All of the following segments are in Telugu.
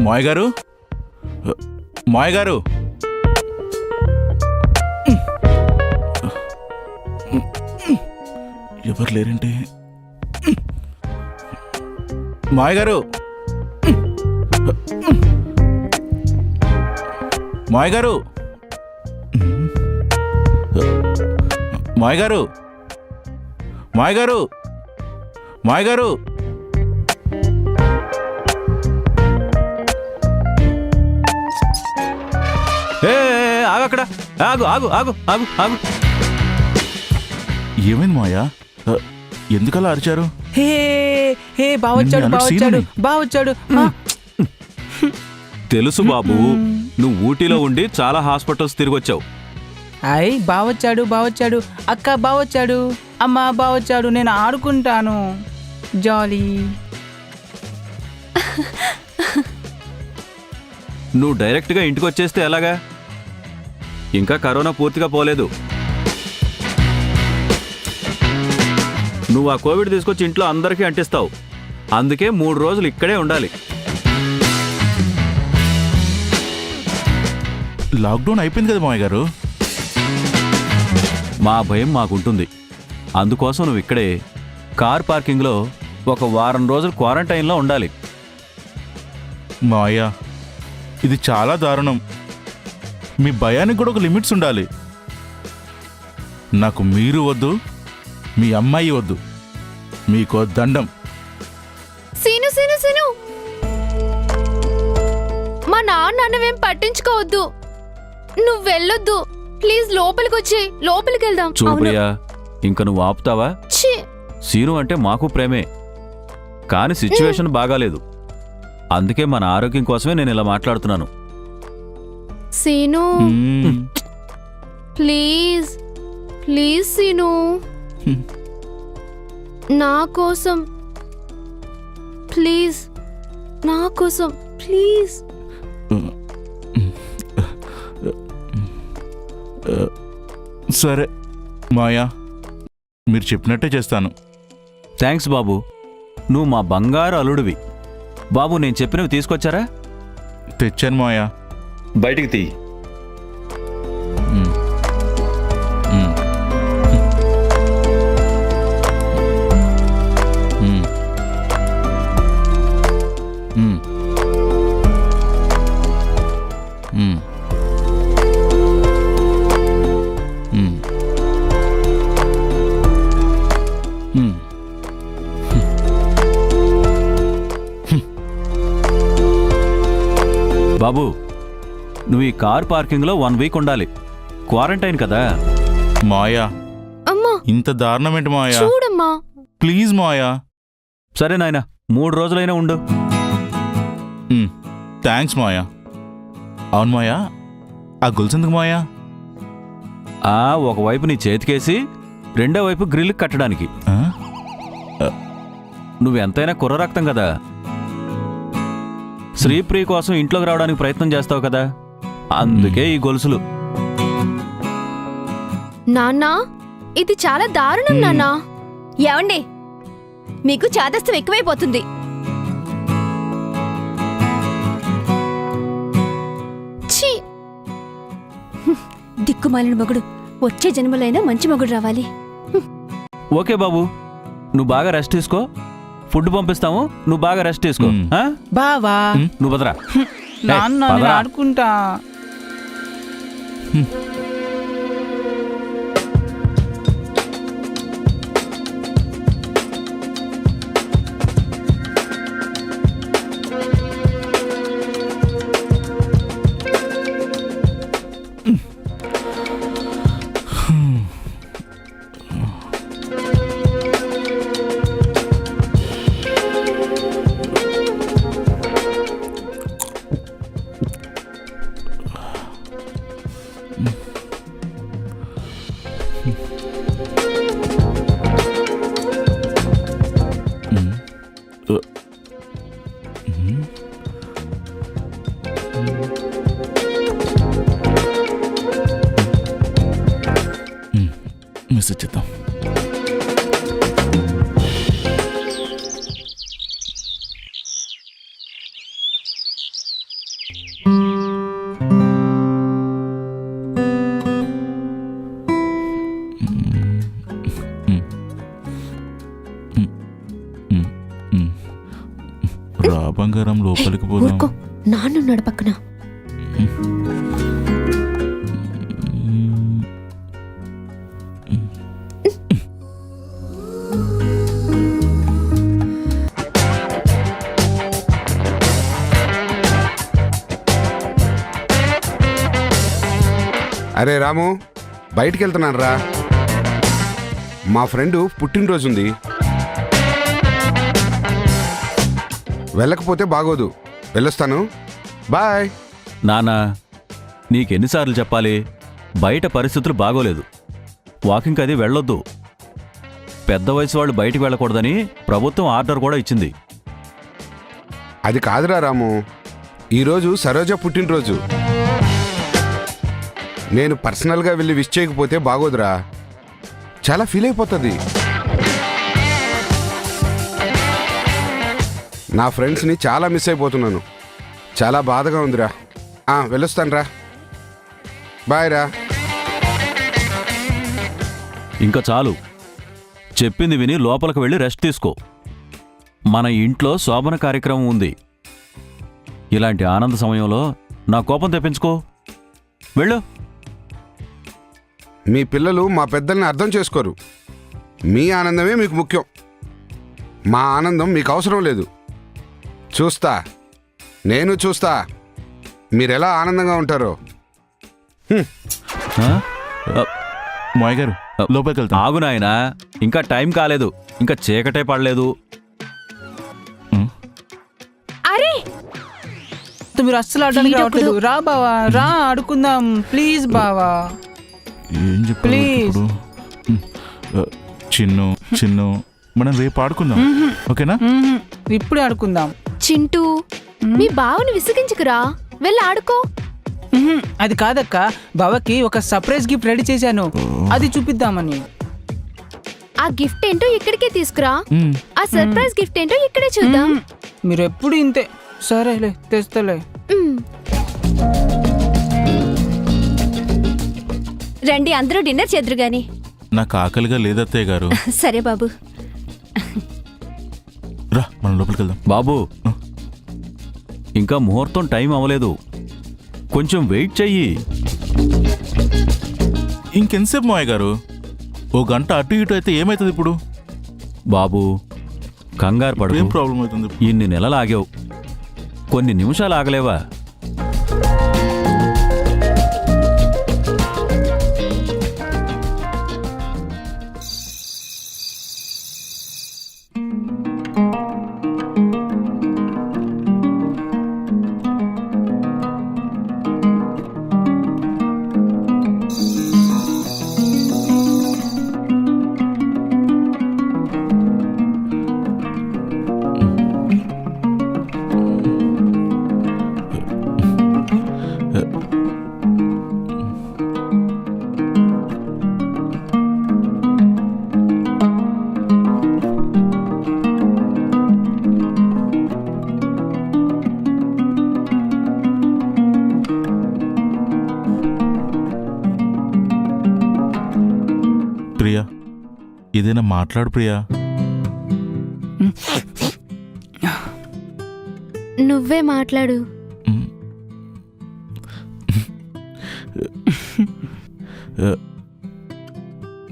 మాయ గారు, మాయ గారు, ఎవరు లేరంటే? మాయ గారు, మాయ గారు, మాయ గారు, మాయ గారు, మాయ గారు. ఆగు, అక్కడ ఆగు, ఆగు, ఆగు, ఆగు, ఆగు. ఏమైంది మాయా? ఎందుకలా అరిచారు? హే హే బావొచ్చాడు, బావొచ్చాడు, బావొచ్చాడు. తెలుసు బాబు, నువ్వు ఊటీలో ఉండి చాలా హాస్పిటల్స్ తిరిగొచ్చావు. అయ్ బావొచ్చాడు, బావొచ్చాడు, అక్క బావొచ్చాడు, అమ్మ బావొచ్చాడు, నేను ఆడుకుంటాను. జాలీ. నువ్వు డైరెక్ట్గా ఇంటికి వచ్చేస్తే ఎలాగా? ఇంకా కరోనా పూర్తిగా పోలేదు. నువ్వు ఆ కోవిడ్ తీసుకొచ్చి ఇంట్లో అందరికీ అంటిస్తావు. అందుకే 3 రోజులు ఇక్కడే ఉండాలి. లాక్డౌన్ అయిపోయింది కదా మామయ్య గారు. మా భయం మాకుంటుంది. అందుకోసం నువ్వు ఇక్కడే కార్ పార్కింగ్లో ఒక వారం రోజులు క్వారంటైన్లో ఉండాలి. మాయా, ఇది చాలా దారుణం. మీ భయానికి కూడా ఒక లిమిట్స్ ఉండాలి. నాకు మీరు వద్దు, మీ అమ్మాయి వద్దు. మీకో దండం. సీను సీను సీను, మా నాన్నవేం పట్టించుకోవద్దు. నువ్వు వెళ్ళొద్దు ప్లీజ్. లోపలికి వచ్చి లోపలికి వెళ్దాం. చూప్రియా, ఇంక నువ్వు ఆపుతావా? సీను అంటే మాకు ప్రేమే, కానీ సిచ్యువేషన్ బాగాలేదు. అందుకే మన ఆరోగ్యం కోసమే నేను ఇలా మాట్లాడుతున్నాను. సీను ప్లీజ్ ప్లీజ్ సీను, నా కోసం ప్లీజ్, నా కోసం ప్లీజ్. సరే మాయా, మీరు చెప్పినట్టే చేస్తాను. థ్యాంక్స్ బాబు, నువ్వు మా బంగారు అల్లుడివి. బాబు, నేను చెప్పినవి తీసుకొచ్చారా? తెచ్చాను మాయా. బయటికి తీ. బాబు, నువ్వు ఈ కార్ పార్కింగ్లో 1 వీక్ ఉండాలి. క్వారంటైన్ కదా. మాయా, అమ్మా ఇంత దారుణం ఏంటి మాయా? చూడమ్మా ప్లీజ్ మాయా. సరే నాయనా, 3 రోజులైనా ఉండు. థ్యాంక్స్ మాయా. అవును మాయా, ఆ గొలుసెందుకు మాయా? ఒకవైపు నీ చేతికేసి రెండో వైపు గ్రిల్ కట్టడానికి. నువ్వెంతైనా కుర్ర రక్తం కదా. శ్రీప్రియ కోసం ఇంట్లోకి రావడానికి ప్రయత్నం చేస్తావు కదా, అందుకే ఈ గొలుసులు. నాన్నా, ఇది చాలా దారుణం నాన్నా. ఏమండి, మీకు చాదస్తం ఎక్కువైపోతుంది. ఛీ, దిక్కుమాలిన మగుడు. వచ్చే జన్మలైనా మంచి మగుడు రావాలి. ఓకే బాబు, నువ్వు బాగా రెస్ట్ తీసుకో. ఫుడ్ పంపిస్తాము, నువ్వు బాగా రెస్ట్ తీసుకో. బావా, నువ్వు బదరా. నాన్న, నేను ఆడుకుంటా. మెసేజ్ చేద్దాం. రా బంగారం, లోపలికి పోదాం. ఊరుకో, నాన్నున్నాడు పక్కన. అరే రాము, బయటికి వెళ్తున్నాను రా. మా ఫ్రెండ్ పుట్టినరోజు ఉంది, వెళ్ళకపోతే బాగోదు. వెళ్ళొస్తాను, బాయ్. నానా, నీకెన్నిసార్లు చెప్పాలి? బయట పరిస్థితులు బాగోలేదు, వాకింగ్ అది వెళ్ళొద్దు. పెద్ద వయసు వాళ్ళు బయటికి వెళ్ళకూడదని ప్రభుత్వం ఆర్డర్ కూడా ఇచ్చింది. అది కాదురా రాము, ఈరోజు సరోజ పుట్టినరోజు. నేను పర్సనల్గా వెళ్ళి విష్ చేయకపోతే బాగోదురా, చాలా ఫీల్ అయిపోతుంది. నా ఫ్రెండ్స్ని చాలా మిస్ అయిపోతున్నాను, చాలా బాధగా ఉందిరా. వెళ్ళొస్తాను రా, బాయ్ రా. ఇంకా చాలు, చెప్పింది విని లోపలికి వెళ్ళి రెస్ట్ తీసుకో. మన ఇంట్లో శోభన కార్యక్రమం ఉంది. ఇలాంటి ఆనంద సమయంలో నా కోపం తెప్పించుకో. వెళ్ళు. మీ పిల్లలు మా పెద్దల్ని అర్థం చేసుకోరు. మీ ఆనందమే మీకు ముఖ్యం, మా ఆనందం మీకు అవసరం లేదు. చూస్తా, నేను చూస్తా మీరెలా ఆనందంగా ఉంటారో. ఆ? మాయ గారు, లోపలికి వెళ్తాం. ఆగు నాయనా, ఇంకా టైం కాలేదు, ఇంకా చీకటే పడలేదు. అరే, మీరు అస్సలు ఆడడానికి రావట్లేదు. రా బావా, రా ఆడుకుందాం ప్లీజ్ బావా. ఏం చెప్పాలి Please. ఇప్పుడు? చిన్ను చిన్ను, మనం రేపు ఆడుకుందాం, ఓకేనా? ఇప్పుడే ఆడుకుందాం. చింటూ, మీ బావని విసిగించుకురా, వెళ్ళి ఆడుకో. అది కాదక్క, బావకి ఒక సర్ప్రైజ్ గిఫ్ట్ రెడీ చేశాను, అది చూపిద్దామని. ఆ గిఫ్ట్ ఏంటో ఇక్కడికే తీసుకురా. మ్మ్. ఆ సర్ప్రైజ్ గిఫ్ట్ ఏంటో ఇక్కడే చూద్దాం. మీరు ఎప్పుడు ఇంతే. సరేలే, తెస్తలే. మ్మ్. రండి, అందరూ డిన్నర్ చేద్దరు గాని. నాకు ఆకలిగా లేదత్తయ్య గారు. సరే బాబు. రా, మనం లోపలికి వెళ్దాం. బాబు, ఇంకా ముహూర్తం టైం అవ్వలేదు, కొంచెం వెయిట్ చెయ్యి. ఇంకెంతసేపు మాయ గారు? ఓ గంట అటు ఇటు అయితే ఏమవుతుంది ఇప్పుడు? బాబు, కంగారు ఏం పడు. ప్రాబ్లం అవుతుంది? ఇన్ని నెలలు ఆగావు, కొన్ని నిమిషాలు ఆగలేవా? ప్రియా, ఏదైనా మాట్లాడు ప్రియా. నువ్వే మాట్లాడు.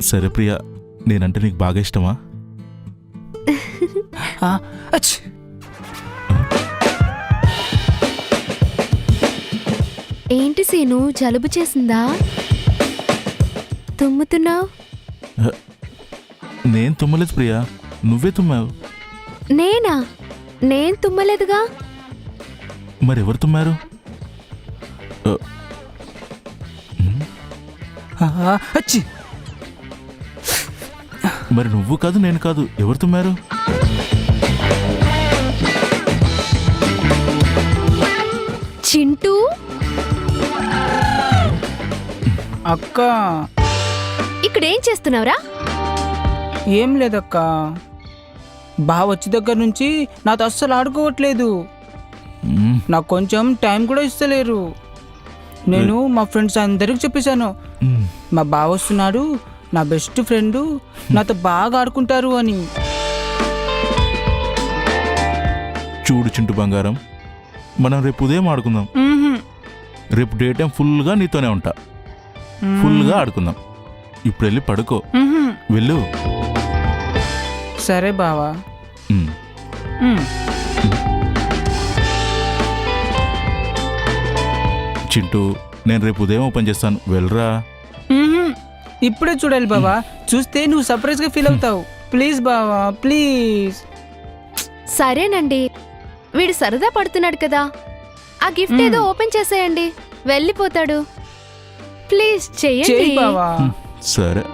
సరే ప్రియా, నేనంటే నీకు బాగా ఇష్టమా? అచ్. ఏంటి సీను, జలుబు చేసిందా? తుమ్ముతున్నావు? నేను తుమ్మలేదు ప్రియా, నువ్వే తుమ్మావు. నేనా? నేను తుమ్మలేదుగా. మరెవరు తుమ్మారు? అచ్చి. మరి నువ్వు కాదు, నేను కాదు, ఎవరు తుమ్మారు? చింటూ, అక్క ఇక్కడ ఏం చేస్తున్నావురా? ఏం లేదక్క, బావ వచ్చి దగ్గర నుంచి నాతో అస్సలు ఆడుకోవట్లేదు. మ్మ్. నాకు కొంచెం టైం కూడా ఇస్తలేరు. నేను మా ఫ్రెండ్స్ అందరికి చెప్పేశాను, మ్మ్. మా బావ వస్తున్నాడు, నా బెస్ట్ ఫ్రెండ్, నాతో బాగా ఆడుకుంటారు అని. చూడు చింటూ బంగారం, మనం రేపు ఉదయం ఆడుకుందాం. మ్మ్హ్మ్. రేపు డే టైం ఫుల్గా నీతోనే ఉంటా. ఫుల్గా ఆడుకుందాం. ఇప్పుడు వెళ్ళి పడుకో. మ్మ్హ్మ్. వెళ్ళు. సరే బావా. మ్మ్. మ్మ్. చింటూ, నేను రేపు ఉదయం ఓపెన్ చేస్తాను, వెళ్ళరా. మ్మ్హ్మ్. ఇప్పుడే చూడాలి బావా, చూస్తే నువ్వు సర్ప్రైజ్ గా ఫీల్ అవుతావు. ప్లీజ్ బావా, ప్లీజ్. సరేనండి, వీడు సరదా పడుతున్నాడు కదా, ఆ గిఫ్ట్ ఏదో ఓపెన్ చేసేయండి, వెళ్ళిపోతాడు. ప్లీజ్ చేయి చెయ్యండి. బావా. సరే.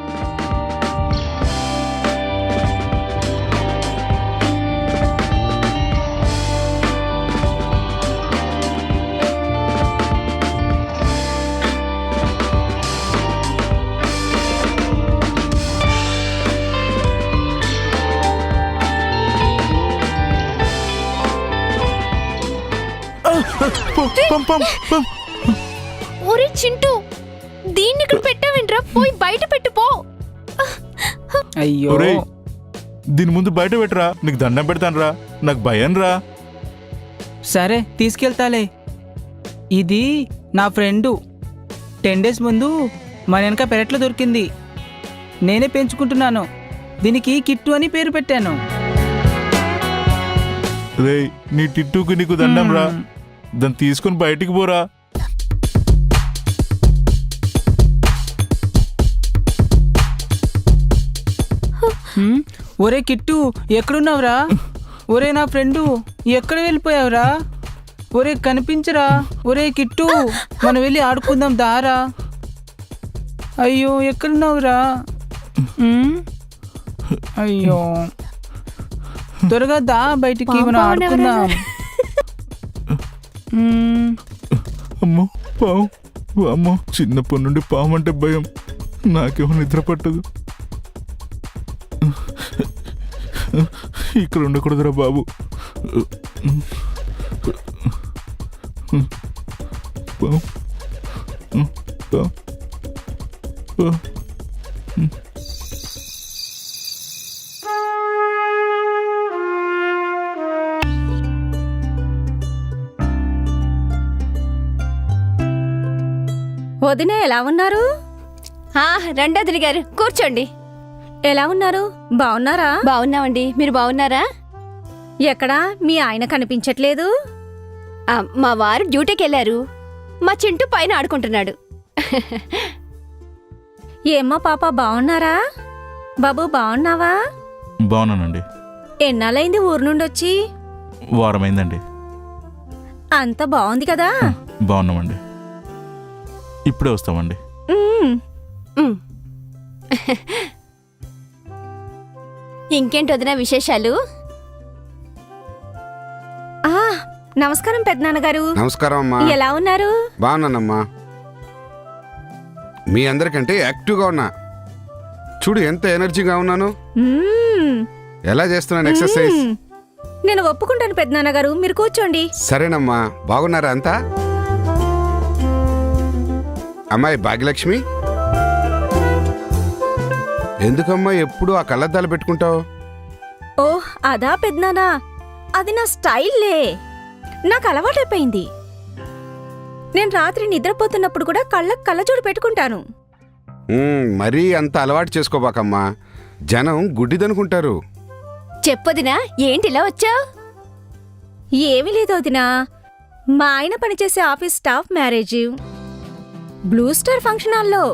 ఒరే చింటూ, దీన్ని ఇక్కడ పెట్టావేంట్రా? పోయి బయట పెట్టుపో. అయ్యో, ఒరేయ్, దీని ముందు బయట పెట్టరా, నీకు దండం పెడతానురా, నాకు భయం రా. సరే తీసుకెళ్తాలే. ఇది నా ఫ్రెండు 10 days ముందు మన వెనక పెరట్లో దొరికింది. నేనే పెంచుకుంటున్నాను. దీనికి కిట్టు అని పేరు పెట్టాను. రేయ్, నీ టిట్టుకు నీకు దండం రా, దాన్ని తీసుకొని బయటికి పోరా. హ్మ్? ఒరే కిట్టు, ఎక్కడున్నావురా? ఒరే నా ఫ్రెండు, ఎక్కడ వెళ్ళిపోయావురా? ఒరే కనిపించరా? ఒరే కిట్టు, మనం వెళ్ళి ఆడుకుందాం దారా. అయ్యో, ఎక్కడున్నావురా? హ్మ్? అయ్యో, త్వరగా దా బయటికి, మనం ఆడుకుందాం. హ్మ్. అమ్మో పాము, అమ్మో, చిన్నప్పటి నుండి పాము అంటే భయం, నాకేమో నిద్ర పట్టదు. ఇక్కడ ఉండకూడదురా బాబు. పాము, పాము, పాము. వదిన ఎలా ఉన్నారు? రండి గారు, కూర్చోండి. ఎలా ఉన్నారు? బాగున్నారా? బాగున్నామండి, మీరు బాగున్నారా? ఎక్కడా మీ ఆయన కనిపించట్లేదు? మా వారు డ్యూటీకి వెళ్ళారు, మా చింటూ పైన ఆడుకుంటున్నాడు. ఏమ్మా పాప, బాగున్నారా? బాబు బాగున్నావా? బాగున్నానండి. ఎన్నాళ్ళైంది ఊరు నుండి వచ్చి? వారమైందండి. అంత బాగుంది కదా? బాగున్నామండి, ఇప్పుడే వస్తామండి. ఉమ్, ఇంకేంటి వదిన విశేషాలు? ఆ, నమస్కారం పెద్దనాన్నగారు. నమస్కారం అమ్మా. ఎలా ఉన్నారు? బాగున్నానమ్మా. మీ అందరికంటే యాక్టివ్గా ఉన్నా. చూడు ఎంత ఎనర్జీగా ఉన్నాను. మ్మ్. ఎలా చేస్తున్నాను ఎక్సర్సైజ్. మ్మ్. నేను ఒప్పుకుంటాను పెద్దనాన్నగారు, మీరు కూర్చోండి. సరేనమ్మా. బాగున్నారా అంతా? అమ్మాయి భాగ్యలక్ష్మి, ఎందుకమ్మా ఎప్పుడు ఆ కళ్ళద్దాలు పెట్టుకుంటావు? ఓహ్, అదా పెద్దనానా, అది నా స్టైల్లే, నాకు అలవాటైపోయింది. నేను రాత్రి నిద్రపోతున్నప్పుడు కూడా కళ్ళకు కళ్ళజోడు పెట్టుకుంటాను. మరీ అంత అలవాటు చేసుకోబాకమ్మా, జనం గుడ్డిదనుకుంటారు. చెప్పొదినా, ఏంటిలా వచ్చావు? ఏమీ లేదు వదినా, మా ఆయన పనిచేసే office staff marriage, blue star function హాల్లో.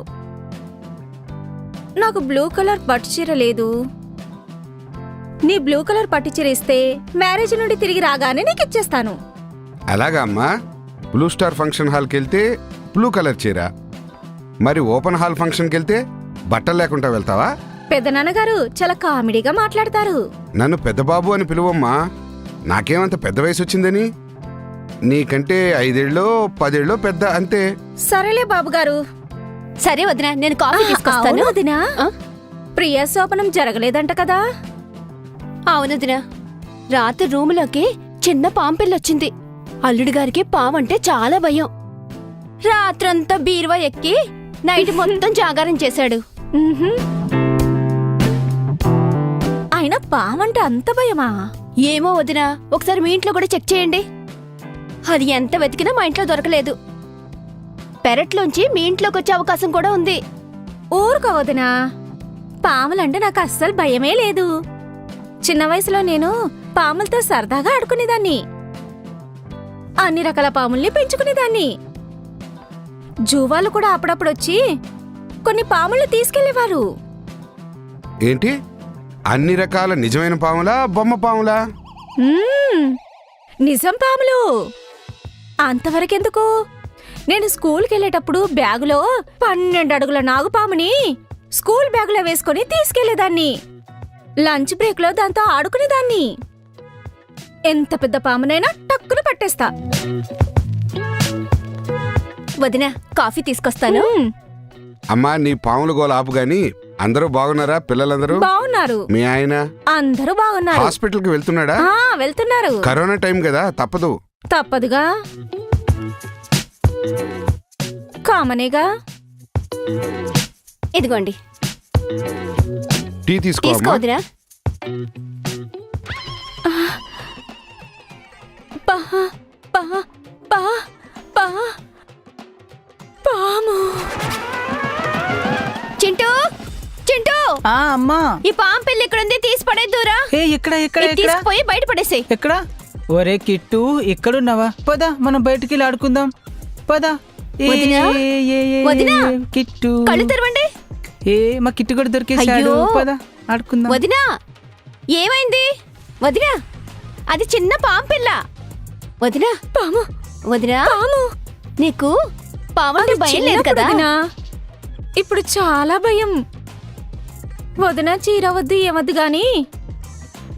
నాకు బ్లూ కలర్ పట్టు చీర లేదు. నీ బ్లూ కలర్ పట్టు చీర ఇస్తే మ్యారేజ్ నుండి తిరిగి రాగానే నీకు ఇచ్చేస్తాను. అలాగా అమ్మా? బ్లూ స్టార్ ఫంక్షన్ హాల్కి వెళ్తే బ్లూ కలర్ చీర, మరి ఓపెన్ హాల్ ఫంక్షన్కి వెళ్తే బట్టలు లేకుండా వెళ్తావా? పెద్దనాన్నగారు చాలా కామెడీగా మాట్లాడతారు. నన్ను పెద్ద బాబు అని పిలువమ్మా. నాకేమంత పెద్ద వయసు వచ్చిందని? నీకంటే 5 ఏళ్ళో 10 ఏళ్ళో పెద్ద అంతే. సరేలే బాబుగారు, సరే వదినా, నేను కాఫీ తీసుకొస్తాను. అవును వదినా, ఆ? ప్రియా శోభనం జరగలేదంట కదా? అవును వదినా, రాత్రి రూములోకి చిన్న పాంపిల్లొచ్చింది. అల్లుడి గారికి పావంటే చాలా భయం. రాత్రంతా బీరువా ఎక్కి నైట్ మొత్తం జాగారం చేశాడు. మ్మ్హ్మ్. అయినా పామంటే అంత భయమా? ఏమో వదినా, ఒకసారి మీ ఇంట్లో కూడా చెక్ చేయండి. అది ఎంత వెతికినా మా ఇంట్లో దొరకలేదు. పెరట్లోంచి మీ ఇంట్లోకి వచ్చే అవకాశం కూడా ఉంది. ఊరుకో వదినా, పాములంటే నాకు అస్సలు భయమే లేదు. చిన్న వయసులో నేను పాములతో సరదాగా ఆడుకునేదాన్ని. అన్ని రకాల పాముల్ని పెంచుకునేదాన్ని. జూవాలు కూడా అప్పుడప్పుడు వచ్చి కొన్ని పాములు తీసుకెళ్లేవారు. ఏంటి అన్ని రకాల నిజమైన పాములా బొమ్మ పాములా? మ్మ్, నిజం పాములు. అంతవరకెందుకు, నేను స్కూల్కి వెళ్ళేటప్పుడు బ్యాగులో 12 అడుగుల నాగుపాముని స్కూల్ బ్యాగులో వేసుకొని తీసుకెళ్లేదాన్ని. లంచ్ బ్రేక్లో దాంతో ఆడుకునేదాన్ని. ఎంత పెద్ద పామునైనా టక్కున పట్టేస్తా. వదినా, కాఫీ తీసుకొస్తాను. మ్మ్, అమ్మా నీ పాముల గోల ఆపు గాని అందరూ బాగున్నారా? పిల్లలందరూ, బాగున్నారు. మీ ఆయన అందరూ బాగున్నారు. హాస్పిటల్ కి వెళ్తున్నాడా? ఆ, వెళ్తున్నారు. కరోనా టైం కదా, తప్పదు. తప్పదుగా, కామనేగా. ఇదిగోండి, టీ తీసుకో తీసుకో అమ్మా. వదినా. పా పా పా పా పాము. చింటూ, చింటూ, ఆ అమ్మా. ఈ పాంపిల్లి ఇక్కడుంది, తీసి పడేద్దురా. ఏ ఎక్కడ ఎక్కడ ఎక్కడ తీసుకుపోయి బయట పడేసేయ్. ఎక్కడ? ఒరే కిట్టు, ఎక్కడున్నావా? పద మనం బయటికి వెళ్ళి ఆడుకుందాం. పద. ఏ, వదినా? ఏ, ఏ, వదినా? కిట్టు. కళ్ళు తెరవండి. ఏ మా కిట్టు కూడా దొరికేశాడు. అయ్యో. పద ఆడుకుందాం. వదినా, ఏమైంది? వదినా, అది చిన్న పాంపిల్ల. వదినా, పాము వదినా, పాము. నీకు పావంటే అది భయం లేదు చిన్నప్పుడు కదా? వదినా. ఇప్పుడు చాలా భయం. వదిన చీరవద్దు ఏమద్దు గాని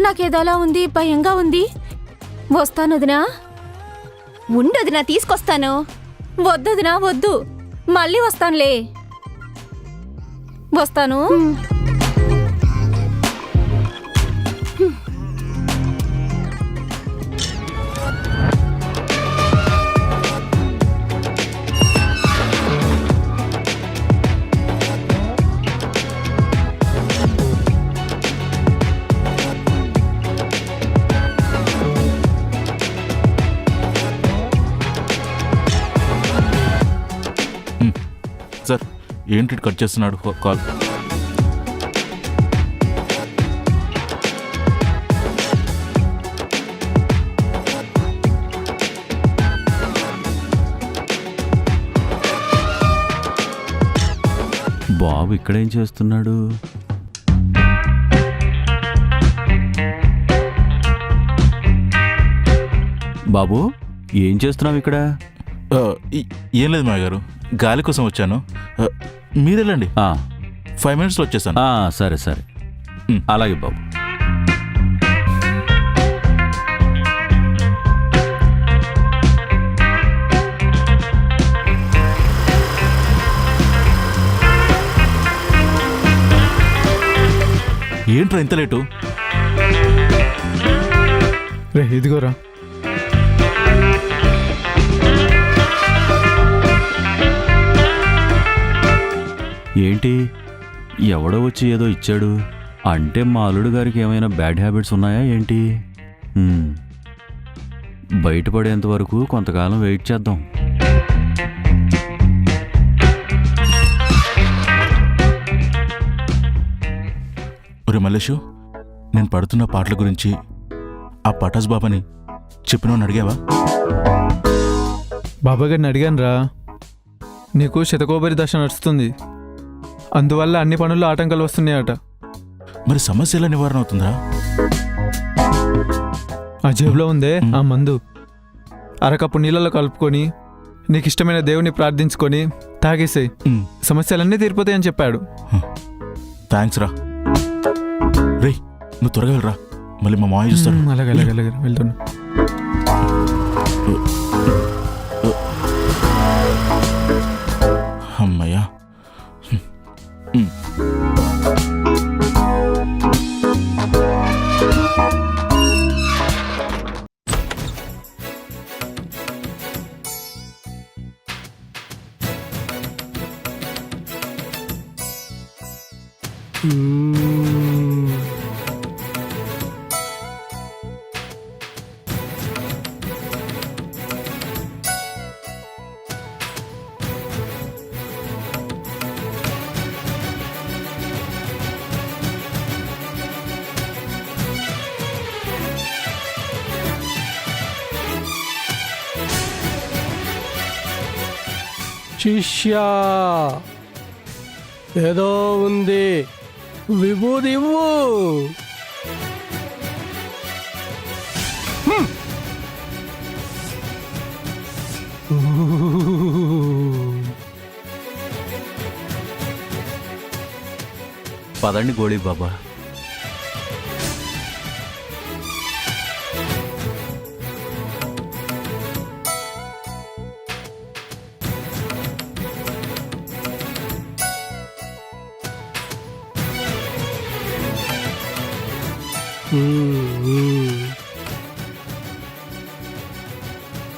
నాకేదోలా ఉంది, భయంగా ఉంది. వస్తాను వదినా. ఉండు వదినా, తీసుకొస్తాను. వద్దు వదినా, వద్దు. మళ్ళీ వస్తానులే. వస్తాను. సార్ ఏంటి కట్ చేస్తున్నాడు కాల్? బాబు ఇక్కడేం చేస్తున్నాడు? బాబు ఏం చేస్తున్నావు ఇక్కడ? ఏం లేదు మా గారు, గాలి కోసం వచ్చాను. మీరు వెళ్ళండి, ఆ, 5 minutesలో వచ్చేసాను. ఆ, సరే సరే, అలాగే బాబు. ఏంట్రా ఇంత లేటు? రే ఇదిగోరా. ఏంటి ఎవడో వచ్చి ఏదో ఇచ్చాడు అంటే మా అల్లుడు గారికి ఏమైనా బ్యాడ్ హ్యాబిట్స్ ఉన్నాయా ఏంటి? బయటపడేంత వరకు కొంతకాలం వెయిట్ చేద్దాం. ఒరే మల్లేషు, నేను పడుతున్న పాటల గురించి ఆ పటాస్ బాబాని చెప్పినోని అడిగావా? బాబా గారిని అడిగాను రా. నీకు శతకోబరి దశ నడుస్తుంది, అందువల్ల అన్ని పనుల్లో ఆటంకాలు వస్తున్నాయట. మరి సమస్య ఎలా నివారణ అవుతుందా? ఆ జేబులో ఉందే ఆ మందు, అరకప్పు నీళ్ళలో కలుపుకొని నీకు ఇష్టమైన దేవుని ప్రార్థించుకొని తాగేసేయి, సమస్యలన్నీ తీరిపోతాయని చెప్పాడు. థ్యాంక్స్ రా. రేయ్ నువ్వు త్వరగా వెళ్ళరా, మళ్ళీ మా మాయ చూస్తాడు. అలాగే అలాగే అలాగే వెళ్తున్నా. అమ్మయ్యా, శిష్యా ఏదో ఉంది, విభూది ఇవ్వు. పదండి గోళీ బాబా.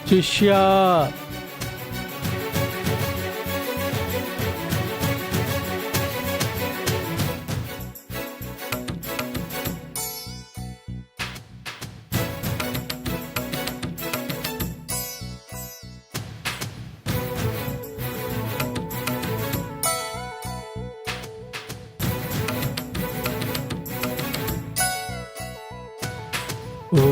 శిష్యా ఓం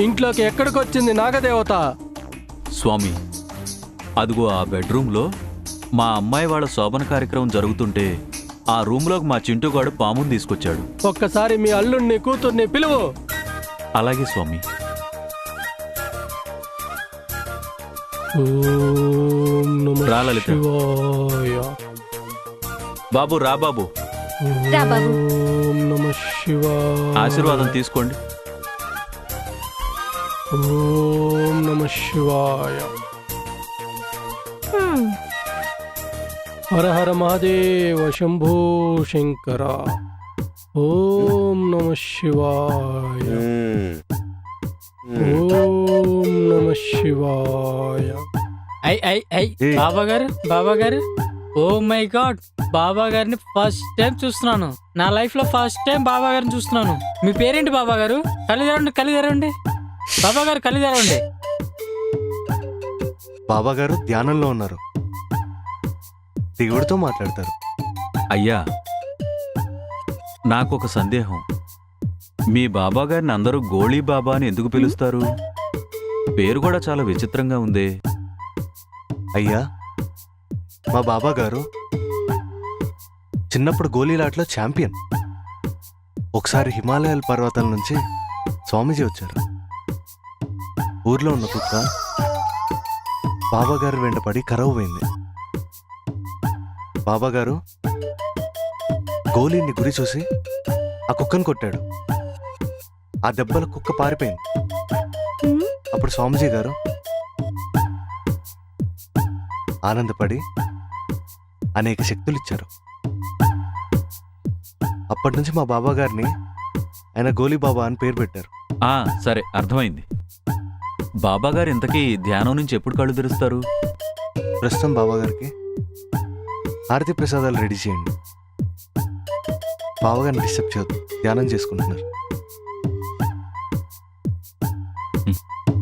ఇంట్లోకి ఎక్కడికి వచ్చింది నాగదేవత? స్వామి, అదిగో ఆ బెడ్రూమ్లో మా అమ్మాయి వాళ్ళ శోభన కార్యక్రమం జరుగుతుంటే ఆ రూమ్లోకి మా చింటూగాడు పాముని తీసుకొచ్చాడు. ఒక్కసారి మీ అల్లుణ్ణి కూతుర్ని పిలువు. అలాగే స్వామి. ఓం నమః రా లలిత. శివాయ. బాబు రా బాబు, రా బాబు. ఓం నమః శివాయ. ఆశీర్వాదం తీసుకోండి. ఓం నమః శివాయ. హర హర మహాదేవ శంభో శంకర. ఓం నమః శివాయ. ఓం నమః శివాయ. బాబా గారు ఓ మై గాడ్, బాబా గారిని ఫస్ట్ టైం చూస్తున్నాను. నా లైఫ్ లో ఫస్ట్ టైం బాబా గారిని చూస్తున్నాను. మీ పేరేంటి బాబా గారు? కళ్ళు తెరవండి బాబా గారు, కళ్ళు తెరవండి. బాబా గారు ధ్యానంలో ఉన్నారు, దేవుడితో మాట్లాడతారు. అయ్యా, నాకొక సందేహం. మీ బాబా గారిని అందరూ గోళీ బాబా అని ఎందుకు పిలుస్తారు? పేరు కూడా చాలా విచిత్రంగా ఉందే. అయ్యా, మా బాబా గారు చిన్నప్పుడు గోళీలాట్లో ఛాంపియన్. ఒకసారి హిమాలయాల పర్వతాల నుంచి స్వామీజీ వచ్చారు. ఊర్లో ఉన్న కుక్క బాబా గారు వెంటపడి కరవు పోయింది. బాబా గారు గోళీని గురి చూసి ఆ కుక్కను కొట్టాడు. ఆ దెబ్బల కుక్క పారిపోయింది. అప్పుడు స్వామీజీ గారు ఆనందపడి అనేక శక్తులు ఇచ్చారు. అప్పటి నుంచి మా బాబా గారిని ఆయన గోలీ బాబా అని పేరు పెట్టారు. సరే, అర్థమైంది. బాబా గారు ఇంతకీ ధ్యానం నుంచి ఎప్పుడు కళ్ళు తెరుస్తారు? ప్రస్తుతం బాబా గారికి హారతి ప్రసాదాలు రెడీ చేయండి. బాబా గారిని డిస్టర్బ్ చేయొద్దు, ధ్యానం చేసుకుంటున్నారు.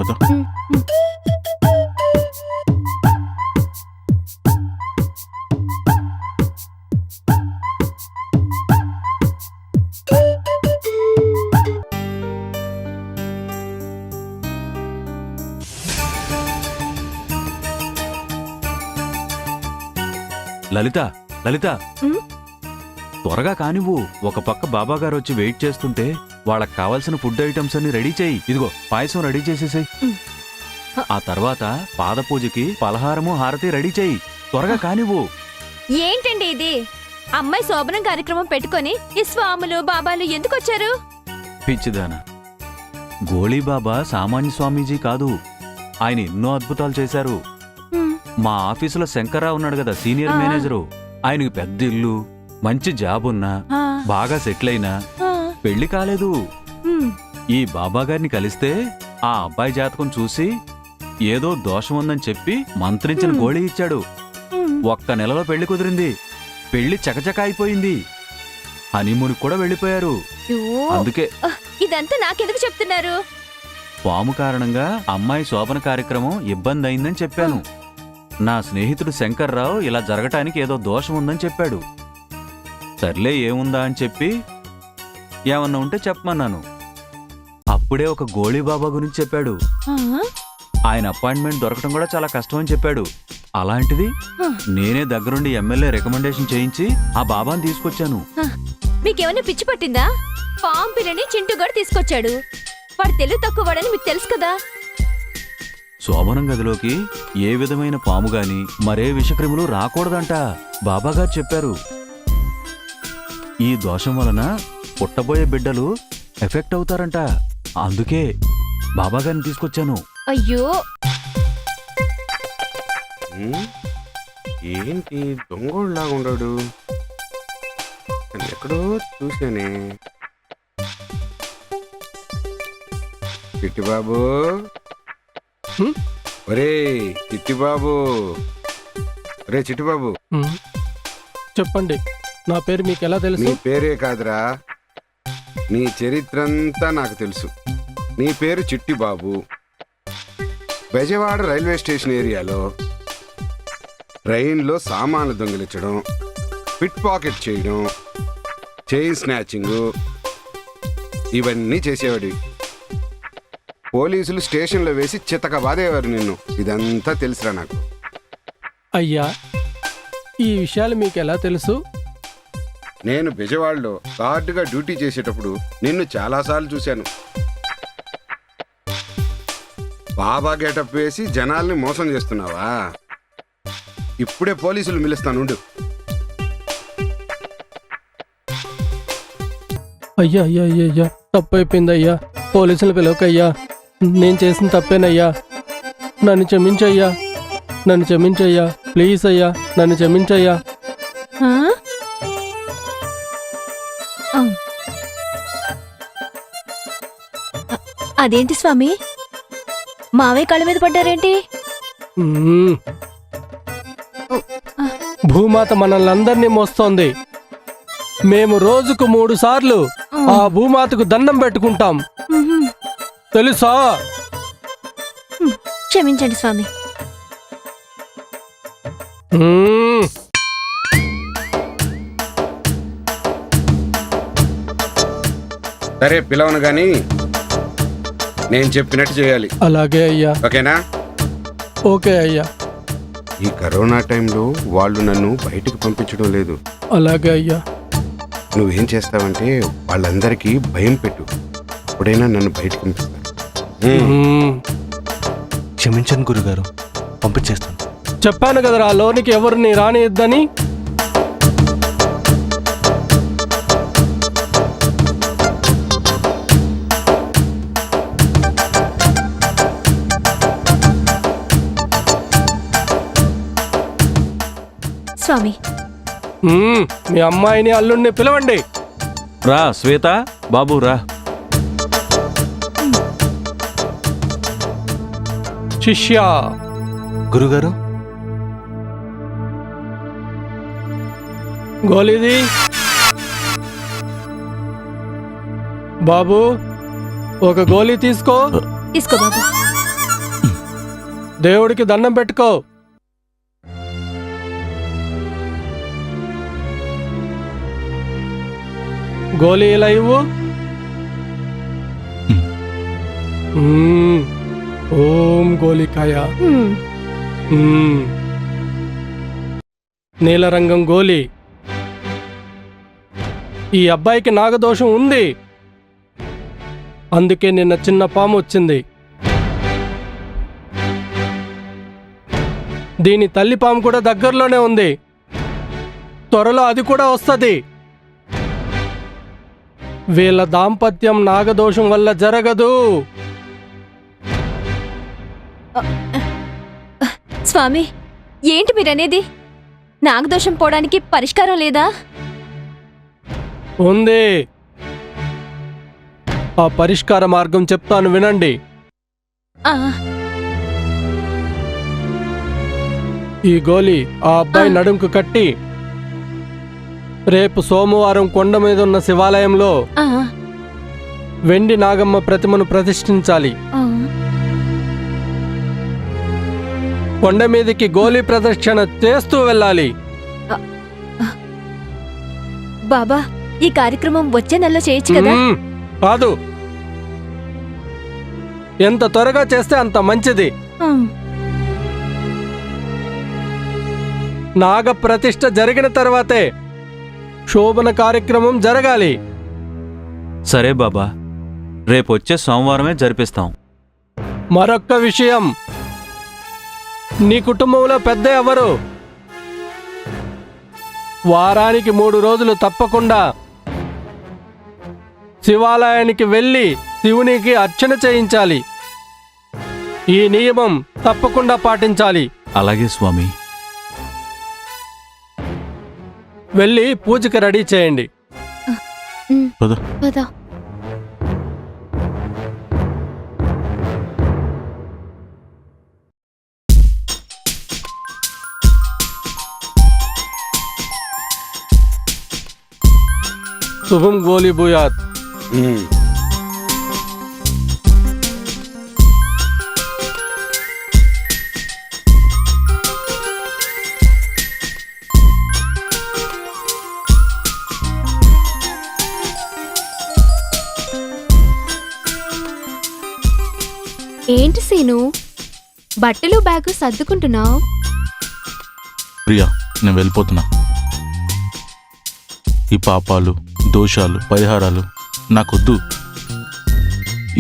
వద్దా? లలిత, లలిత, త్వరగా కానివ్వు. ఒక పక్క బాబా గారు వచ్చి వెయిట్ చేస్తుంటే వాళ్ళకి కావాల్సిన ఫుడ్ ఐటమ్స్ అన్ని రెడీ చేయి. ఇదిగో పాయసం రెడీ చేసేసాయి. ఆ తర్వాత పాదపూజకి పలహారము హారతి రెడీ చేయి. త్వరగా కానివ్వు. ఏంటండి ఇది? అమ్మాయి శోభనం కార్యక్రమం పెట్టుకొని ఈ స్వాములు బాబాలు ఎందుకు వచ్చారు? పిచ్చిదానా, గోళీ బాబా సామాన్య స్వామీజీ కాదు. ఆయన ఎన్నో అద్భుతాలు చేశారు. మా ఆఫీసులో శంకర్రావు ఉన్నాడు కదా, సీనియర్ మేనేజరు. ఆయనకి పెద్ద ఇల్లు, మంచి జాబ్ ఉన్నా, బాగా సెటిల్ అయినా పెళ్లి కాలేదు. హ్మ్. ఈ బాబాగారిని కలిస్తే ఆ అబ్బాయి జాతకం చూసి ఏదో దోషం ఉందని చెప్పి మంత్రించిన గోళీ ఇచ్చాడు. హ్మ్. ఒక్క నెలలో పెళ్లి కుదిరింది. పెళ్లి చకచక అయిపోయింది. హనీమూన్ కూడా వెళ్ళిపోయారు. అయ్యో, అందుకే ఇదంతా నాకెందుకు చెప్తున్నారు? పాము కారణంగా అమ్మాయి శోభన కార్యక్రమం ఇబ్బంది అయిందని చెప్పాను. నా స్నేహితుడు శంకర్రావు ఇలా జరగటానికి ఏదో దోషం ఉందని చెప్పాడు. సర్లే ఏముందా అని చెప్పి ఏమన్నా ఉంటే చెప్పమన్నాను. అప్పుడే ఒక గోళీబాబా గురించి చెప్పాడు. ఆ? ఆయన అపాయింట్మెంట్ దొరకడం కూడా చాలా కష్టం అని చెప్పాడు. అలాంటిది నేనే దగ్గరుండి ఎమ్మెల్యే రికమెండేషన్ చేయించి ఆ బాబాని తీసుకొచ్చాను. మీకేమైనా పిచ్చి పట్టిందా? పాము పిల్లని చింటూగాడు తీసుకొచ్చాడు. వాడు తెలివి తక్కువవాడని మీకు తెలుసు కదా. శోభనం గదిలోకి ఏ విధమైన పాము గాని మరే విషక్రిములు రాకూడదంట బాబాగారు చెప్పారు. ఈ దోషం వలన పుట్టబోయే బిడ్డలు ఎఫెక్ట్ అవుతారంట. అందుకే బాబాగారిని తీసుకొచ్చాను. అయ్యో, ఏంటి దొంగోళ్ళలాగా ఉన్నాడు? ఎక్కడో చూసానే. చిట్టిబాబు, హ్మ్? ఒరే చిట్టిబాబు, ఒరే చిట్టిబాబు, హ్మ్. చెప్పండి, నా పేరు మీకు ఎలా తెలుసు? నీ పేరే కాదురా, నీ చరిత్రంతా నాకు తెలుసు. నీ పేరు చిట్టిబాబు. బెజవాడ రైల్వే స్టేషన్ ఏరియాలో ట్రైన్లో సామాన్లు దొంగిలించడం, పిట్ పాకెట్ చేయడం, చైన్ స్నాచింగ్ ఇవన్నీ చేసేవాడివి. పోలీసులు స్టేషన్లో వేసి చితక బాధేవారు నిన్ను. ఇదంతా తెలుసురా నాకు. అయ్యా, ఈ విషయాలు మీకు ఎలా తెలుసు? నేను బెజవాడలో గార్డుగా డ్యూటీ చేసేటప్పుడు నిన్ను చాలాసార్లు చూశాను. బాబా గెటప్ వేసి జనాల్ని మోసం చేస్తున్నావా? ఇప్పుడే పోలీసులు పిలుస్తానుండు. అయ్యా అయ్యా అయ్యా అయ్యా, తప్పు అయిపోయింది అయ్యా. పోలీసులు పిలవకయ్యా. నేను చేసిన తప్పేనయ్యా. నన్ను క్షమించయ్యా, నన్ను క్షమించయ్యా. ప్లీజ్ అయ్యా, నన్ను క్షమించయ్యా. ఆ? ఆ. అదేంటి స్వామి, మావే కాళ్ళ మీద పడ్డారేంటి? మ్మ్. భూమాత మనల్ని అందరినీ మోస్తోంది. మేము రోజుకు 3 సార్లు ఆ భూమాతకు దండం పెట్టుకుంటాం, మ్మ్. తెలుసా? క్షమించండి స్వామి. మ్మ్. సరే పిలవను గాని నేను చెప్పినట్టు చేయాలి. అలాగే అయ్యా. ఓకేనా? ఓకే అయ్యా. ఈ కరోనా టైంలో వాళ్ళు నన్ను బయటికి పంపించడం లేదు. అలాగే అయ్యా. నువ్వేం చేస్తావంటే వాళ్ళందరికీ భయం పెట్టు. అప్పుడైనా నన్ను బయటికి పంపిస్తాను. మ్మ్. క్షమించండి గురుగారు, పంపించేస్తాను. చెప్పాను కదరా, లోనికి ఎవరిని రానియద్దని. స్వామి, మ్మ్. మీ అమ్మాయిని అల్లుడిని పిలవండి. రా శ్వేత, బాబు రా. శిష్య, గురుగారు, గోలీది. బాబు, ఒక గోలీ తీసుకో. తీసుకో బాబు. దేవుడికి దండం పెట్టుకో. గోలీ ఇలా ఇవ్వు. మ్మ్. ఓం గోలికాయ. మ్మ్. మ్మ్. నీలరంగం గోలి. ఈ అబ్బాయికి నాగదోషం ఉంది, అందుకే నిన్న చిన్న పాము వచ్చింది. దీని తల్లి పాము కూడా దగ్గరలోనే ఉంది. త్వరలో అది కూడా వస్తుంది. వీళ్ళ దాంపత్యం నాగదోషం వల్ల జరగదు. స్వామి, ఏంటి మీరనేది? నాగదోషం పోవడానికి పరిష్కారం లేదా? ఉంది. ఆ పరిష్కార మార్గం చెప్తాను వినండి. ఆ, ఈ గోలి ఆ అబ్బాయి నడుంకు కట్టి రేపు సోమవారం కొండ మీద ఉన్న శివాలయంలో ఆ, వెండి నాగమ్మ ప్రతిమను ప్రతిష్ఠించాలి. ఆ. కొండ మీదకి గోలి ప్రదక్షిణ చేస్తూ వెళ్ళాలి. బాబా, ఈ కార్యక్రమం వచ్చే నెలలో చేయొచ్చు కదా? కాదు, ఎంత త్వరగా చేస్తే అంత మంచిది. ఉమ్, నాగ ప్రతిష్ఠ జరిగిన తర్వాతే శోభన కార్యక్రమం జరగాలి. సరే బాబా, రేపొచ్చే సోమవారమే జరిపిస్తాం. మరొక్క విషయం, నీ కుటుంబంలో పెద్ద ఎవరు? వారానికి 3 రోజులు తప్పకుండా శివాలయానికి వెళ్ళి శివునికి అర్చన చేయించాలి. ఈ నియమం తప్పకుండా పాటించాలి. అలాగే స్వామి. వెళ్ళి పూజకి రెడీ చేయండి. పద. పద. శుభం గోలి భూయాత్. ఏంటి సీను, బట్టలు బ్యాగు సర్దుకుంటున్నావు? ప్రియా, నేను వెళ్ళిపోతున్నా. ఈ పాపాలు, దోషాలు, పరిహారాలు నాకొద్దు.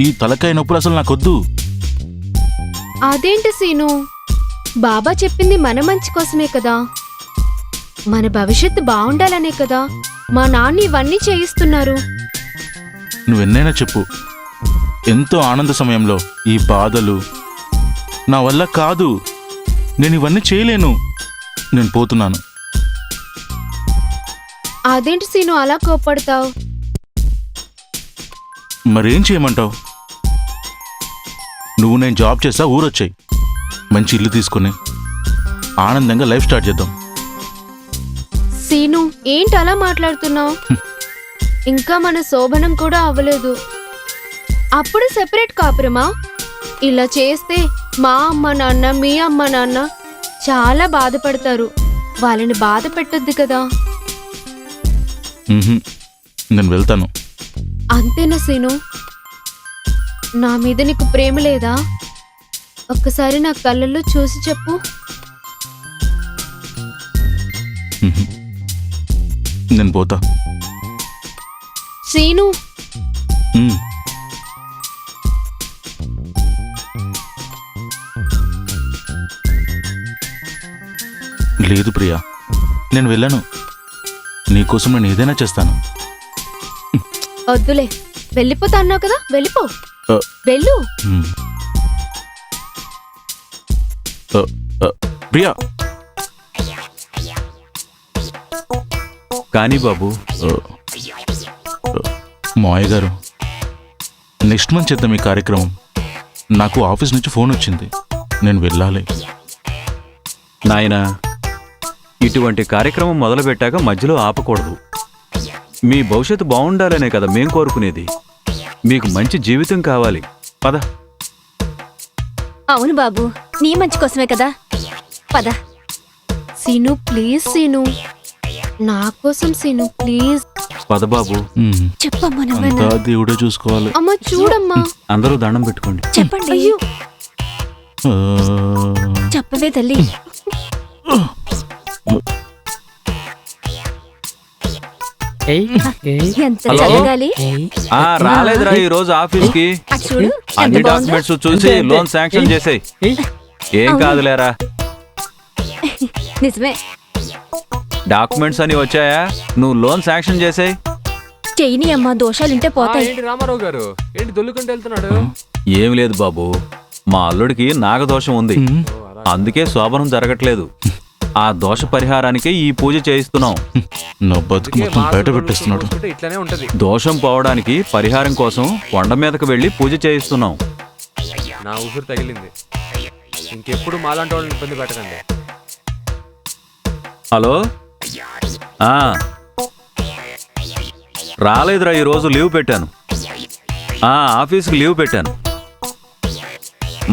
ఈ తలకాయ నొప్పులు అసలు నాకొద్దు. అదేంటి సీను, బాబా చెప్పింది మన మంచి కోసమే కదా, మన భవిష్యత్తు బాగుండాలనే కదా మా నాన్న ఇవన్నీ చేయిస్తున్నారు. నువ్వెన్నైనా చెప్పు, ఎంతో ఆనంద సమయంలో ఈ బాధలు నా వల్ల కాదు. నేను ఇవన్నీ చేయలేను. నేను పోతున్నాను. అదేంటి సీను అలా కోప్పడతావు? మరేం చేయమంటావు? నువ్వు నేను జాబ్ చేస్తా, ఊరొచ్చాయి, మంచి ఇల్లు తీసుకుని ఆనందంగా లైఫ్ స్టార్ట్ చేద్దాం. సీను, ఏంటి అలా మాట్లాడుతున్నావు? ఇంకా మన శోభనం కూడా అవ్వలేదు, అప్పుడు సెపరేట్ కాపురమా? ఇలా చేస్తే మా అమ్మ నాన్న, మీ అమ్మ నాన్న చాలా బాధపడతారు. వాళ్ళని బాధ పెట్టొద్దు కదా. నేను వెళ్తాను. అంతేనా సీను? నా మీద నీకు ప్రేమ లేదా? ఒక్కసారి నా కళ్ళల్లో చూసి చెప్పు. నేను పోతా. సీను, ఉమ్. లేదు ప్రియా, నేను వెళ్ళను. నీకోసం నేను ఏదైనా చేస్తాను. వద్దులే, వెళ్ళిపోతా అన్నావు కదా, వెళ్ళిపో. వెళ్ళు. ప్రియా. కానీ బాబు, మావయ్య గారు, నెక్స్ట్ మంత్ చేద్దాం ఈ కార్యక్రమం. నాకు ఆఫీస్ నుంచి ఫోన్ వచ్చింది, నేను వెళ్ళాలి. నాయనా, ఇటువంటి కార్యక్రమం మొదలుపెట్టాక మధ్యలో ఆపకూడదు. మీ భవిష్యత్తు బాగుండాలనే కదా మేం కోరుకునేది. మీకు మంచి జీవితం కావాలి. పద. అవును బాబు, నీ మంచి కోసమే కదా. పద. సీను ప్లీజ్, సీను నా కోసం, సీను ప్లీజ్. పద బాబు. చెప్పమ్మా, అంతా నువ్వేనా? దేవుడే చూసుకోవాలి. అమ్మ చూడమ్మా. అందరూ దండం పెట్టుకోండి. చెప్పండి. అయ్యో, చెప్పవే తల్లి. ఎంత హలో? జరగాలి. రాలేదురా ఈ రోజు ఆఫీస్ కి. అటు చూడు, అన్ని ఎంత బాగుందో. డాక్యుమెంట్స్ చూసి లోన్ శాంక్షన్ చేసేయ్. ఏం కాదులేరా. నిజమే. డాక్యుమెంట్స్ అని వచ్చాయా? నువ్వు లోన్ శాంక్షన్ చేసేయ్. చెయ్యిని అమ్మా, దోషాలుంటే పోతాయి. ఏంటి రామారావు గారు, ఏంటి దొల్లుకుంటూ వెళ్తున్నాడు? ఏం లేదు బాబు, మా అల్లుడికి నాగదోషం ఉంది, అందుకే శోభనం జరగట్లేదు. ఆ దోష పరిహారానికే ఈ పూజ చేయిస్తున్నాం. నా బతుకు మొత్తం బయట పెట్టేస్తున్నాడు. ఇట్లానే ఉంటది. దోషం పోవడానికి పరిహారం కోసం కొండ మీదకు వెళ్ళి పూజ చేయిస్తున్నాం. నా ఊపిరి తగిలింది. ఇంకెప్పుడు మాలాంటి వాళ్ళని ఇబ్బంది పెట్టకండి. హలో ఆ, రాలేదురా, ఈరోజు లీవ్ పెట్టాను. ఆఫీస్కి లీవ్ పెట్టాను.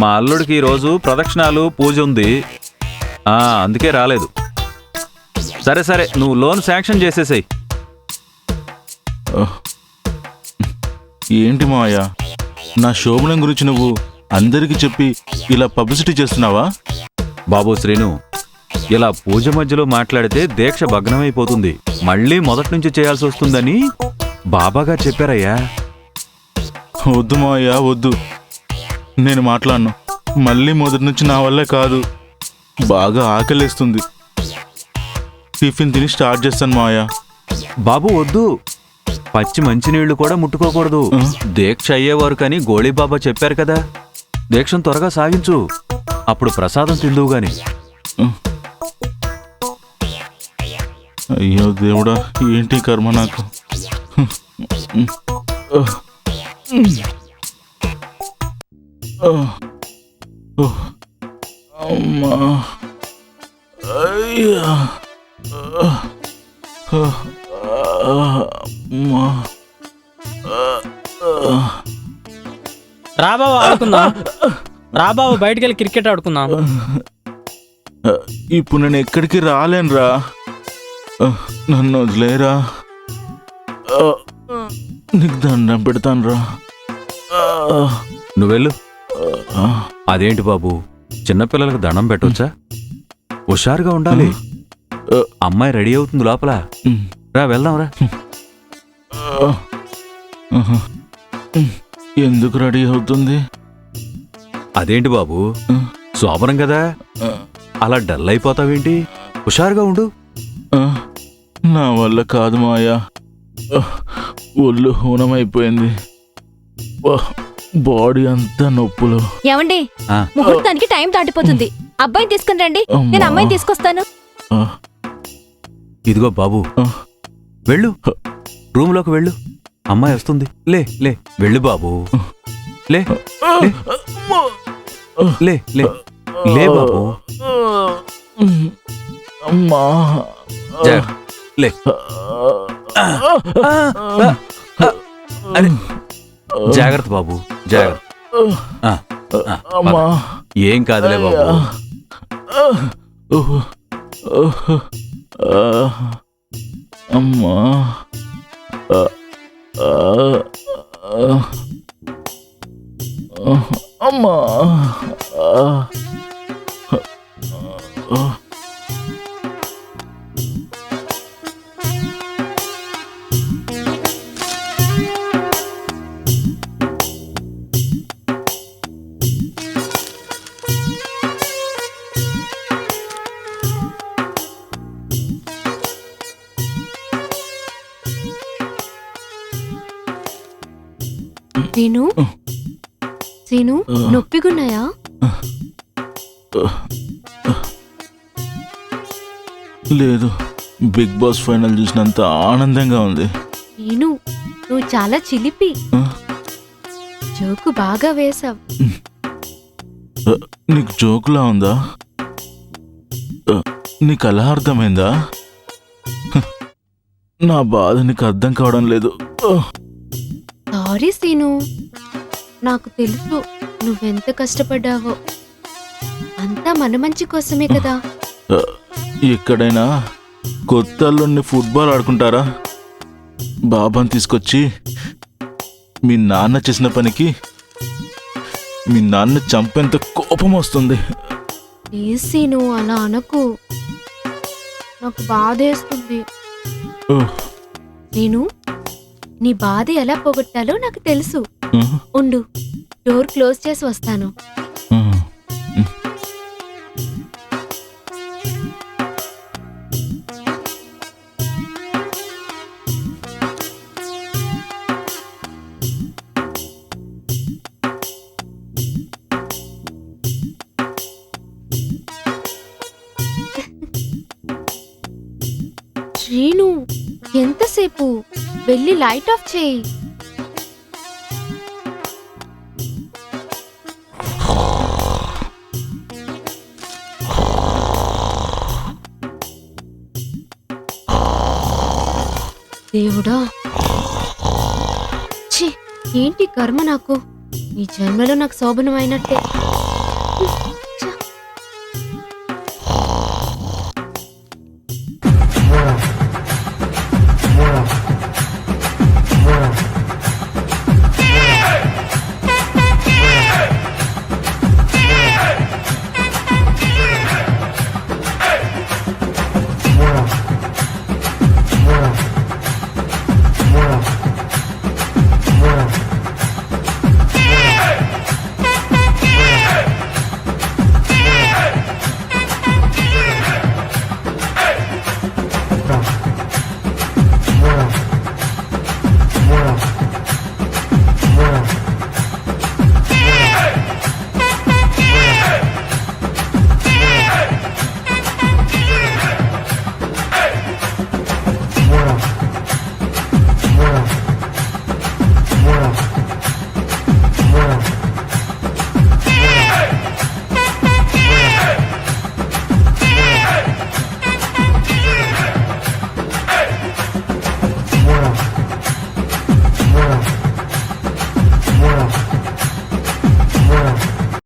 మా అల్లుడికి ఈరోజు ప్రదక్షిణాలు పూజ ఉంది, అందుకే రాలేదు. సరే సరే, నువ్వు లోన్ శాంక్షన్ చేసేసాయి. ఏంటి మావయ్య, నా శోభనం గురించి నువ్వు అందరికీ చెప్పి ఇలా పబ్లిసిటీ చేస్తున్నావా? బాబు శ్రీను, ఇలా పూజ మధ్యలో మాట్లాడితే దీక్ష భగ్నమైపోతుంది, మళ్ళీ మొదటి నుంచి చేయాల్సి వస్తుందని బాబాగా చెప్పారయ్యా. వద్దు మావయ్య, వద్దు. నేను మాట్లాడను. మళ్ళీ మొదటి నుంచి నా వల్లే కాదు. బాగా ఆకలేస్తుంది. టిఫిన్ తిని స్టార్ట్ చేస్తాను మావయ్య. బాబు వద్దు, పచ్చి మంచినీళ్లు కూడా ముట్టుకోకూడదు. దీక్ష అయ్యేవారు కానీ గోళీబాబా చెప్పారు కదా, దీక్షను త్వరగా సాగించు, అప్పుడు ప్రసాదం తిందువు గాని. అయ్యో దేవుడా, ఏంటి కర్మ నాకు. అమ్మా, అయ్యా, అమ్మా. రాబాబు ఆడుకుందాం. రాబాబు బయటికి వెళ్ళి క్రికెట్ ఆడుకుందాం. ఇప్పుడు నేను ఎక్కడికి రాలేనురా. నన్ను వదిలేరా. నీకు దండం పెడతానురా. నువ్వెళ్ళు. అదేంటి బాబు, చిన్నపిల్లలకు దండం పెట్టొచ్చా? హుషారుగా ఉండాలి. అమ్మాయి రెడీ అవుతుంది లోపల. రా వెళ్దాం రా. ఎందుకు రెడీ అవుతుంది? అదేంటి బాబు, శోభనం కదా, అలా డల్ అయిపోతావేంటి? హుషారుగా ఉండు. నా వల్ల కాదు మాయా, ఒళ్ళు హూనమైపోయింది. బాడీ అంతా నొప్పులు. ఏమండి, ముహూర్తానికి టైం దాటిపోతుంది. అబ్బాయిని తీసుకుని రండి, నేను అమ్మాయిని తీసుకొస్తాను. ఇదిగో బాబు, వెళ్ళు, రూమ్లోకి వెళ్ళు, అమ్మాయి వస్తుంది. లే లే వెళ్ళు బాబు, లే లే లే లే బాబు. అమ్మా, లే. అరే జాగ్రత్త బాబు, జాగ్రత్త. అమ్మా, ఏం కాదులే బాబు. అమ్మా, అమ్మా. సీను, సీను, నొప్పిగున్నాయా? లేదు, బిగ్ బాస్ ఫైనల్ చూసినంత ఆనందంగా ఉంది. సీను, నువ్వు చాలా చిలిపి. జోకు బాగా వేశావు. నీకు జోకులా ఉందా? నీకు అలా అర్థమైందా? నా బాధ నీకు అర్థం కావడం లేదు. సారీ సీను, నాకు తెలుసు నువ్వెంత కష్టపడ్డావో. అంతా మన మంచి కోసమే కదా. ఎక్కడైనా కొత్త అల్లుడిని ఫుట్బాల్ ఆడుకుంటారా? బాబాని తీసుకొచ్చి మీ నాన్న చేసిన పనికి మీ నాన్న చంపేంత కోపం వస్తుంది. ప్లీజ్ సీను, అలా అనకు, నాకు బాధేస్తుంది. నేను నీ బాధ ఎలా పోగొట్టాలో నాకు తెలుసు. ఉండు, డోర్ క్లోజ్ చేసి వస్తాను. ఎంతసేపు వెళ్ళి లైట్ ఆఫ్ చేయి. దేవుడా, ఛీ, ఏంటి కర్మ నాకు. ఈ జన్మలో నాకు శోభనం అయినట్టే.